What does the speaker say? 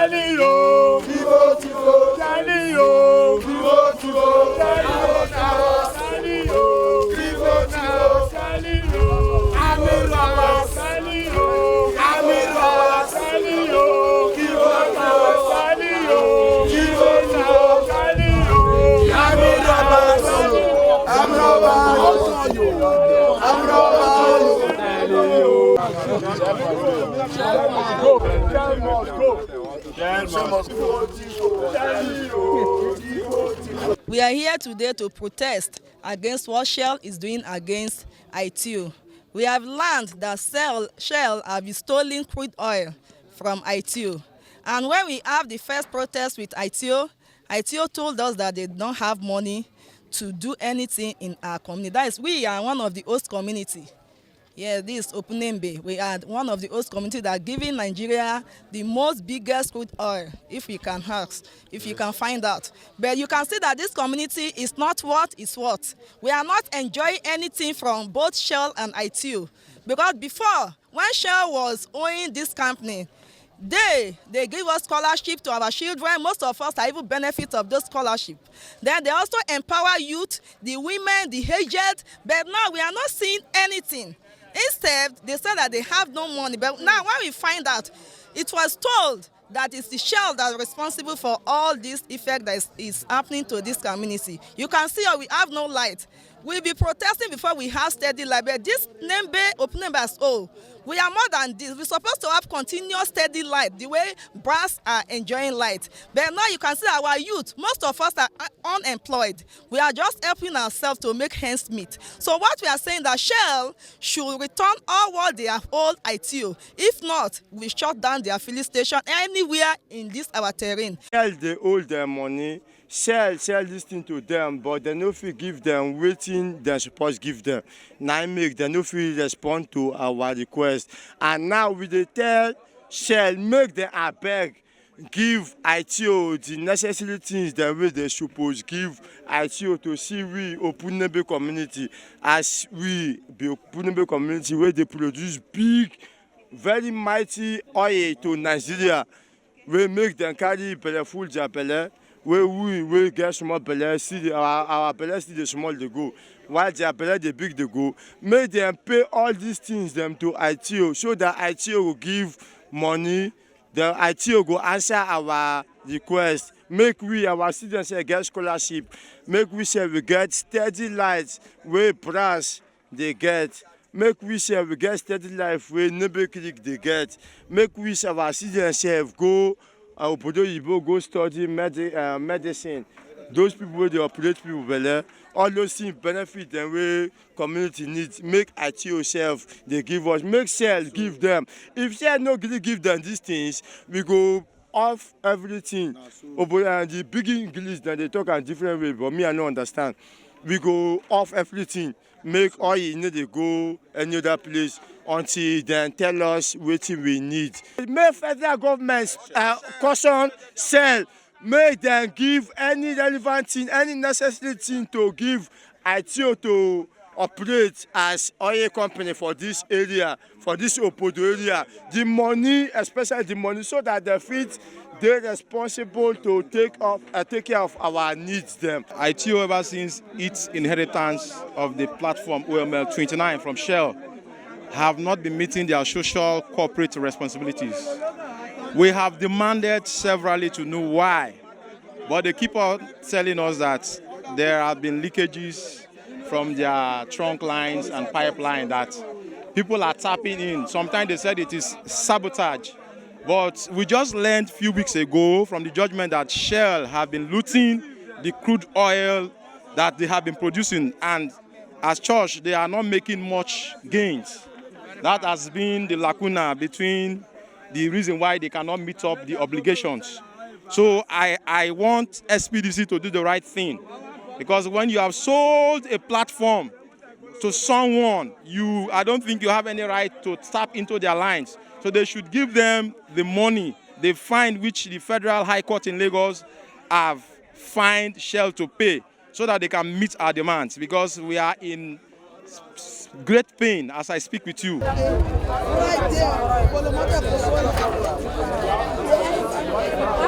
Jalio, Tivo, Tivo, Jalio, Tivo, Tivo, Jalio, Jalio, Tivo, Tivo, Jalio, Amira, Jalio, Amira, Jalio, Tivo, Jalio, Tivo, Jalio, Amira, We are here today to protest against what Shell is doing against ITO. We have learned that Shell have been stealing crude oil from ITO. And when we have the first protest with ITO told us that they don't have money to do anything in our community. That is, we are one of the host community. Yeah, this Opunembe, we are one of the host community that are giving Nigeria the most biggest crude oil, if we can ask, if you can find out. But you can see that this community is not what it's what. We are not enjoying anything from both Shell and ITO. Because before, when Shell was owning this company, they give us scholarship to our children. Most of us are even benefit of those scholarship. Then they also empower youth, the women, the aged. But now we are not seeing anything. Instead, they said that they have no money. But now when we find out, it was told that it's the Shell that is responsible for all this effect that is happening to this community. You can see how we have no light. We'll be protesting before we have steady light. But this Opunembe as oh, we are more than this. We're supposed to have continuous steady light, the way brass are enjoying light. But now you can see our youth, most of us are unemployed. We are just helping ourselves to make ends meet. So what we are saying that Shell should return all what they have owed ITO. If not, we shut down their filling station anywhere in this our terrain. Shell they owe their money. Shell this thing to them, but they no fit give them waiting they supposed give them. Now make they no fit respond to our request. And now we dey tell Shell make them abeg give ITO the necessary things that way they supposed give ITO to see we Opunembe community as we be Opunembe community where they produce big, very mighty oil to Nigeria. We make them carry belle full their belle. We get small belle, see our belle see the small they go, while their belle the big they go. Make them pay all these things them to ITO, so that ITO will give money. The ITO will answer our request. Make we our students get scholarship. Make we say we get steady lights where brass they get. Make we say we get steady life where neighbor click they get. Make we say our students go. Go study medicine. Those people where they operate people well, all those things benefit them where community needs. Make ITO self they give us. Make Shell give them. If Shell no really give them these things, we go off everything. And the big English that they talk in different way, but me I don't understand. We go off everything. Make all you need to go any other place until they tell us what we need. Make federal government caution Shell. Make them give any relevant thing, any necessary thing to give ITO to operate as oil company for this area, for this Opodo area. The money, especially the money, so that they're responsible to take care of our needs. Them. ITO ever since its inheritance of the platform OML 29 from Shell have not been meeting their social corporate responsibilities. We have demanded severally to know why, but they keep on telling us that there have been leakages from their trunk lines and pipeline that people are tapping in. Sometimes they said it is sabotage. But we just learned a few weeks ago from the judgment that Shell have been looting the crude oil that they have been producing, and as church, they are not making much gains. That has been the lacuna between the reason why they cannot meet up the obligations. So I want SPDC to do the right thing, because when you have sold a platform to someone, I don't think you have any right to tap into their lines. So they should give them the money they find, which the Federal High Court in Lagos have fined Shell to pay, so that they can meet our demands, because we are in great pain as I speak with you. Thank you.